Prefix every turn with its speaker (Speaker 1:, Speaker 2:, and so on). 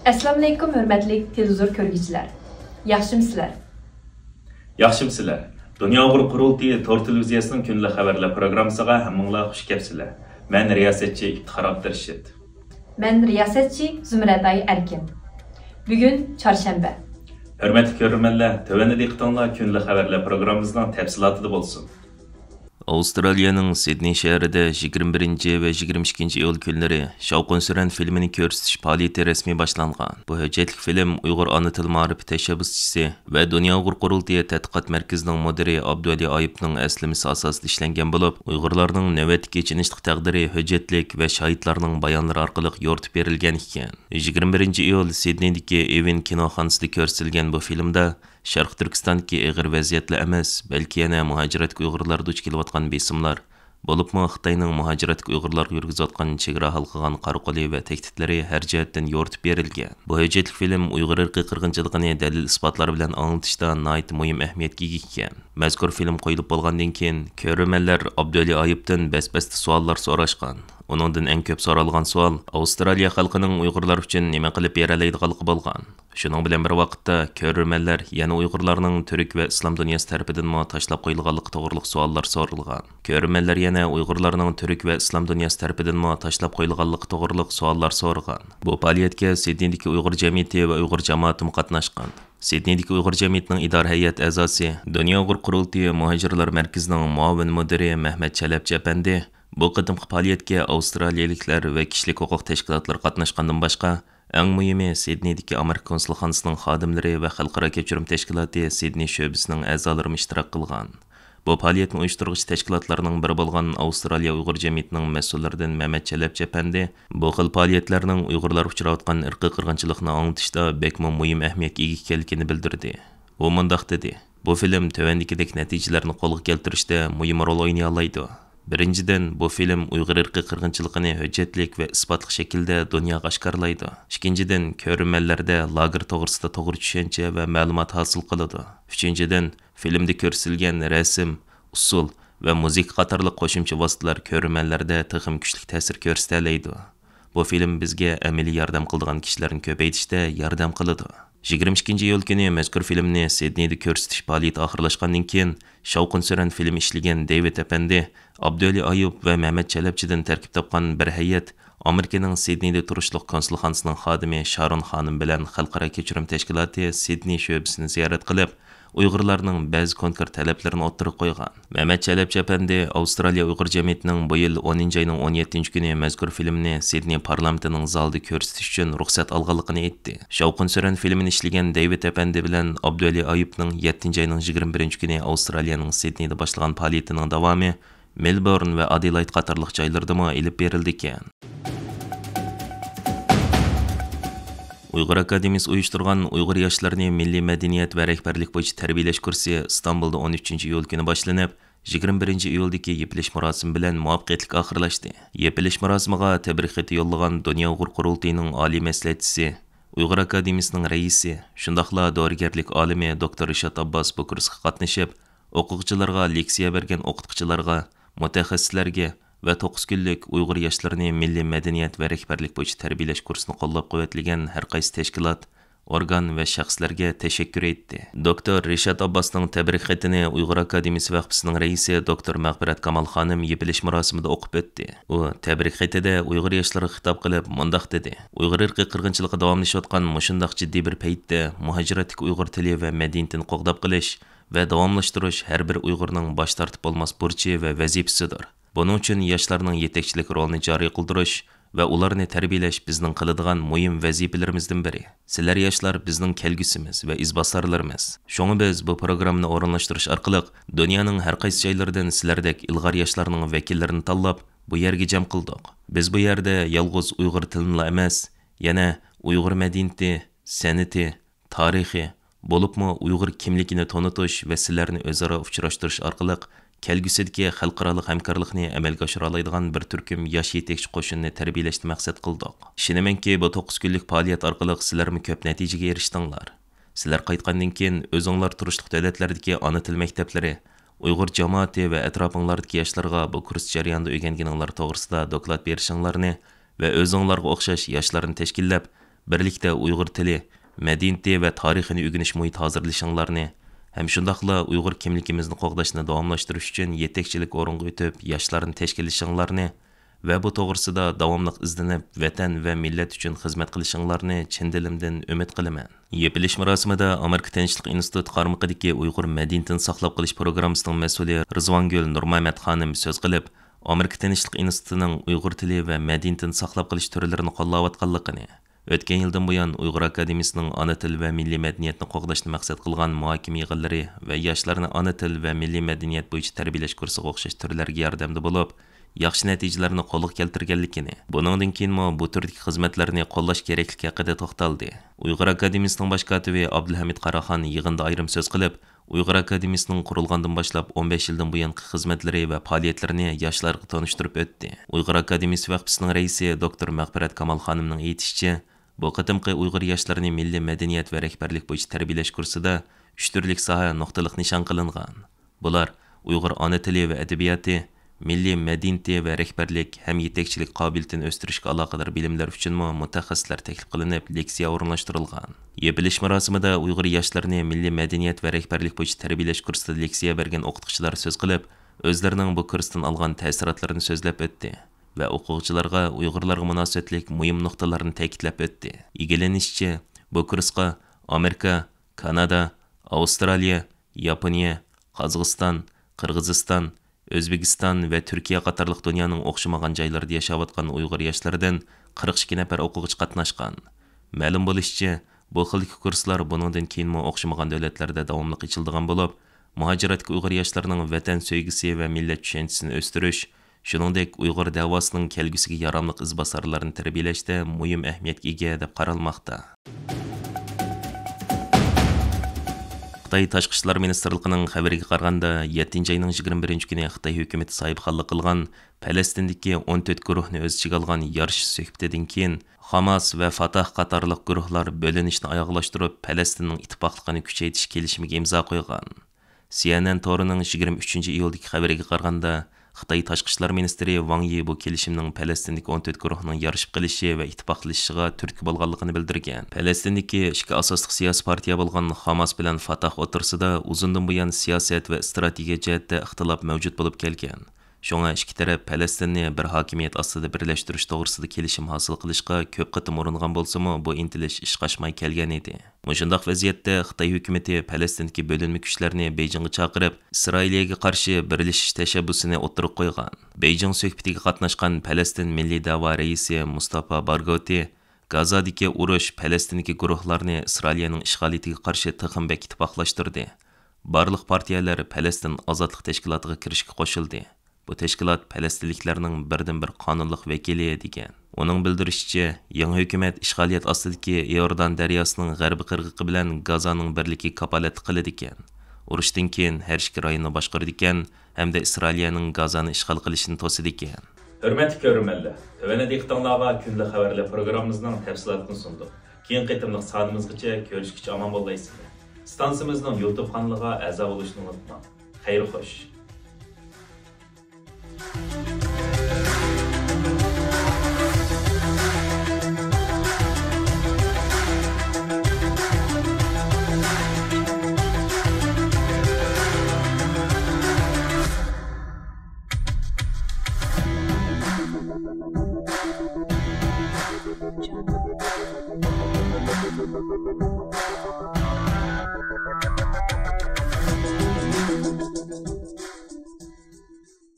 Speaker 1: Assalamu alaykum hörmətli televizor görgüçülər. Yaxşımısınızlar?
Speaker 2: Yaxşımısınızlar. Dünya Uyg'ur Qurultayı Tor televiziyasining kunlik xabarlar programmasiga hammanglar xush kelibsizlar. Men riyosetchi İftixor Abdurashid.
Speaker 1: Men riyosetchi Zumraday Erkin. Bugun çarşamba.
Speaker 2: Hörmətli görürmənlər, tövəndə diqqətinizlər kunlik xabarlar programmamızın təfsilatı bolsun.
Speaker 3: Avstraliyaning Sidney shahrida 21 va 22 iyul kunlari Shavqin Suran filmini ko'rsatish faoliyati rasmiy boshlangan. Bu hujjatli film Uyg'ur ona til ma'rifi tashabbuschisi va Dunyo Uyg'ur Qurultayı tadqiqot markazining mudiri Abduvali Ayibning aslimasi asosida ishlangan bo'lib, Uyg'urlarning navbatdagi kechinishlik taqdiri hujjatlik va shahidlarning bayonlari orqali yoritib berilgan ekan. 21 iyul Sidneydagi Evin kinoxonasida ko'rsatilgan bu filmda Sharq Turkistondagi ig'ir vaziyatlar emas, balki yana muhojiratga Uyg'urlar duch kelayotgan besimlar, bo'libmi Xitoyning muhojiratga Uyg'urlarga yurgizayotgan chegara halqagan qarqoli va tehditlari har jihatdan yoritib berilgan. Bu hujjatli film Uyg'ur irqiy qirg'inchiligini dalil isbotlar bilan anglitishda nihoyat muhim ahamiyatga ega ekan. Mazkur film qo'yilib bo'lgandan keyin ko'ruvchilar Abduvali Ayibdan bas-basta savollar so'rashgan. Onundan eng ko'p so'ralgan savol Avstraliya xalqining Uyg'urlar uchun nima qilib bera oladiganligi bo'lgan. Shuning bilan bir vaqtda ko'ruvchilar yana Uyg'urlarning Turk va islom dunyosi tarafidan tashlab qo'yilganligi to'g'riliq savollar so'ralgan. Ko'ruvchilar yana Uyg'urlarning Turk va islom dunyosi tarafidan tashlab qo'yilganligi to'g'riliq savollar so'rgan. Bu faoliyatga Sidneydagi Uyg'ur jamiyati va Uyg'ur jamoati qatnashgan. Sidneydagi Uyg'ur jamiyatining idora hay'at a'zosi, Dunyo Uyg'ur Qurultayı muhojirlar markazining muavin mudiri Mehmet Chalabchi apandi bu qadimgi faoliyatga Avstraliyaliklar va kishilik huquq tashkilotlari qatnashgandan boshqa, eng muhimi Sidneydagi Amerika konsulxonasining xodimlari va xalqaro kechirim tashkiloti Sidney sho'basining a'zolari ishtirok qilgan. Bu faoliyatni uyushtiruvchi tashkilotlarning biri bo'lgan Avstraliya Uyg'ur jamiyatining mas'ullaridan Mehmet Chalabchi apandi bu xil faoliyatlarning Uyg'urlar uchrayotgan irqiy qirg'inchilikni anglitishda bekmo muhim ahamiyatga ega ekanligini bildirdi. U mundaq dedi: "Bu film tövəndikidek natijalarni qo'lga keltirishda muhim rol o'ynay oladi. Birinchidan, bu film Uyg'ur irqiy qirg'inchiligini hujjatlik va isbotli shaklda dunyoga oshkorlaydi. Ikkinchidan, ko'ruvchilarda lager to'g'risida to'g'ri tushuncha va ma'lumot hosil qiladi. Uchinchidan, filmda ko'rsatilgan rasm, usul va muzika qatorli qo'shimcha vositalar ko'ruvchilarda texim kuchli ta'sir ko'rsatadi. Bu film bizga amaliy yordam qiladigan kishilarni ko'paytirishda yordam qiladi." 22 iyul kuni mazkur filmni Sidneyda ko'rsatish faoliyati oxirlashgandan keyin Shavqin Suran film ishlagan David apandi, Abduvali Ayib va Mehmet Chalabchidan tarkib topgan bir hay'at Amerikaning Sidneyda turishliq konsulxonasining xodimi Sharon xonim bilan xalqaro kechirim tashkiloti Sidney sho'basini ziyorat qilib, Uyg'urlarning ba'zi konkret talablarini o'ttirib qo'ygan. Mehmet Chalabchi apandi Avstraliya Uyg'ur jamiyatining bu yil 10 oyning 17 kuni mazkur filmni Sidney parlamentining zalida ko'rsatish uchun ruxsat olganligini aytdi. Shavqin Suran filmini ishlagan David apandi bilan Abduvali Ayibning 7 oyning 21 kuni Avstraliyaning Sidneyda boshlagan faoliyatining davomi Melbourne va Adelaide qatorliq joylarda ilib berildi ekan. Uyg'ur Akademiyasi uyushtirgan Uyg'ur yoshlarni milliy madaniyat va rahbarlik bo'yicha tarbiyalash kursi Istanbulda 13 iyul kuni boshlanib, 21 iyuldagi yepilish marosimi bilan muvaffaqiyatli oxirlashdi. Yepilish marosimiga tabrik xati yo'llagan Dunyo Uyg'ur Qurultayining oliy maslahatchisi, Uyg'ur Akademiyasining raisi, shundaqla dorigarlik olimi Dr. Rishad Abbos bu kursga qatnashib, o'quvchilarga leksiya bergan o'qituvchilarga, mutaxassislarga va 9 kunlik Uyg'ur yoshlarini milliy madaniyat va rahbarlik bo'yicha tarbiyalash kursini qo'llab-quvvatlagan har qaysi tashkilot, organ va shaxslarga tashakkur etdi. Dr. Rishad Abbosning tabrik xatini Uyg'ur Akademiyasi vaqfisining raisi Dr. Mag'firat Kamal xonim yepilish marosimida o'qib o'tdi. U tabrik xatida Uyg'ur yoshlariga xitob qilib mundaq dedi: "Uyg'ur irqiy qirg'inchiligi davomlashayotgan mushundaq jiddiy bir paytda muhojiratga Uyg'ur tili va madaniyatini qo'g'dab qilish va davomlashtirish har bir Uyg'urning bosh tortib bo'lmas burchi va vazifasidir. Buning uchun yoshlarning yetakchilik rolini joriy qildirish va ularni tarbiyalash bizning qiladigan muhim vazifalarimizdan biri. Sizlar yoshlar bizning kelgusimiz va izbosarlarimiz. Shunga biz bu programmani o'rinlashtirish orqali dunyoning har qaysi joylaridan sizlardek ilg'or yoshlarning vakillarini tanlab bu yerga jam qildik. Biz bu yerda yolg'iz Uyg'ur tilini emas, yana Uyg'ur madaniyati, san'ati, tarixi, bo'libmi Uyg'ur kimligini tanitish va sizlarni o'zaro uchrashtirish orqali kelgusidagi xalqaro hamkorlikni amalga oshira oladigan bir turkum yosh yetakchi qo'shinni tarbiyalashni maqsad qildik. Ishonamanki, bu 9 kunlik faoliyat orqali sizlarmi ko'p natijaga erishdinglar. Sizlar qaytgandan keyin o'zinglar turishliq davlatlardagi ona til maktablari, Uyg'ur jamoati va atrofinglardagi yoshlarga bu kurs jarayonida o'rganganinglar to'g'risida doklad berishinglarni va o'zinglarga o'xshash yoshlarni tashkillab, birlikdə Uyğur tili, mədəniyyəti və tarixini öyrəniş mühiti hazırlashinglarni, ham shundaqla Uyğur kimligimizni qo'g'dashni davomlashtirish uchun yetakchilik o'ringa o'tib, yoshlarni tashkillashinglarni va bu to'g'risida davomliq izlanib, vatan va millat uchun xizmat qilishinglarni chin dilimdan umid qilaman. Yepilish marosimida Amerika Tinchlik instituti qarmog'idagi Uyg'ur madaniyatini saqlab qolish programmasining mas'uli Rizvongul Nurmamat xonim so'z qilib, Amerika Tinchlik institutining Uyg'ur tili va madaniyatini saqlab qolish turlarini qo'llayotganligini, o'tgan yildan buyon Uyg'ur akademiyasining ona til va milliy madaniyatni qo'g'dashni maqsad qilgan muhokama yig'inlari va yoshlarni ona til va milliy madaniyat bo'yicha tarbiyalash kursiga o'xshash turlarga yordamda bo'lib, yaxshi natijalarni qo'lga keltirganligini, buningdan keyinmi bu turdagi xizmatlarni qo'llash kerakligi haqida to'xtaldi. Uyg'ur akademiyasining bosh kotibi Abdulhamid Qaraxon yig'inda ayrim so'z qilib, Uyg'ur akademiyasining qurilgandan boshlab 15 yildan buyongi xizmatlari va faoliyatlarini yoshlarga tanishtirib o'tdi. Uyg'ur akademiyasi vaqtisining raisi doktor Mag'firat Kamal xonimning aytishicha, bu qatimqi Uyg'ur yoshlarini milliy madaniyat va rahbarlik bo'yicha tarbiyalash kursida 3 turlik soha nuqtaliq nishon qilingan. Bular Uyg'ur ona tili va adabiyoti, milliy madaniyati va rahbarlik ham yetakchilik qobiliyatini o'stirishga aloqador bilimlar uchun mutaxassislar taklif qilinib, leksiya o'rinlashtirilgan. Yepilish marosimida Uyg'ur yoshlarini milliy madaniyat va rahbarlik bo'yicha tarbiyalash kursida leksiya bergan o'qituvchilar so'z qilib, o'zlarining bu kursdan olgan ta'sirotlarini so'zlab o'tdi va o'quvchilarga Uyg'urlarga munosabatlik muhim nuqtalarni ta'kidlab o'tdi. Egallanishicha, bu kursga Amerika, Kanada, Avstraliya, Yaponiya, Qozog'iston, Qirg'iziston, O'zbekiston va Turkiya qatorliq dunyoning o'xshamagan joylarida yashayotgan Uyg'ur yoshlaridan 42 nafar o'quvchi qatnashgan. Ma'lum bo'lishicha, bu xildagi kurslar buningdan keyinmi o'xshamagan davlatlarda davomli ochiladigan bo'lib, muhojiratga Uyg'ur yoshlarining vatan sevgisi va millat tushunchisini o'stirish, shuningdek Uyg'ur davosining kelgusiga yaramli izbosarlarni tarbiyalashda muhim ahamiyatga ega deb qaralmoqda. Xitoy Tashqi ishlar ministrligining xabariga qaraganda 7 oyning 21 kuni Xitoy hukumatı sahibxonlik qilgan Falastindagi 14 guruhni o'z ichiga olgan yarish suhbatidan keyin Hamas va Fatah qatorliq guruhlar bo'linishni oyoqlashtirib, Falastinning ittifoqligini kuchaytirish kelishimiga imzo qo'ygan. CNN torining 23 iyuldagi xabariga qaraganda Xitoy Tashqi ishlar ministri Wang Yi bu kelishimning Falastindagi 14 guruhning yarışib qilishi va ittifoqlashishiga turtki bo'lganligini bildirgan. Falastindagi ikki asosli siyosiy partiya bo'lgan Hamas bilan Fatah o'rtasida uzundan buyon siyosat va strategiya jihatda ixtilof mavjud bo'lib kelgan. Shunga ikki taraf Falastinni bir hokimiyat ostida birlashtirish to'g'risida kelishim hosil qilishga ko'p qatim uringan bo'lsa-mu, bu intilish ish qo'shmay kelgan edi. Shundaq vaziyatda Xitoy hukumatı Falastindagi bo'linma kuchlarni Beyjingga chaqirib, Isroilga qarshi birlashish tashabbusini o'tirib qo'ygan. Beyjing suhbatiga qatnashgan Falastin milliy da'vo raisi Mustafa Barghouti Gazadagi urush Falastindagi guruhlarni Isroilning ishg'oliyatiga qarshi tixinbek ittifoqlashtirdi. Barliq partiyalar Falastin ozodlik tashkilotiga kirishga qo'shildi. Bu tashkilot falastinliklarning birdan-bir qonunliq vakili degan. Uning bildirishicha, yangi hukumat ishg'oliyat ostidagi Iordan daryosining g'arbiy qirg'oqi bilan Gazaning birligi kapolat qiladi ekan. Urushdan keyin har ikki rayonni boshqaradi ekan, hamda Isroilning Gazani ishg'ol qilishini to'sadi ekan.
Speaker 2: Hurmatli ko'ruvchilar, tövəndə diqqətinizə kunlik xəbərlər proqramımızın təfsilatını sunduq. Keyin qitimliq sonimizgacha ko'rishgacha omon bo'laysizlar. Stansimizning YouTube kanaliga a'zo bo'lishni unutmang. Xayr xo'sh.
Speaker 4: Jungle.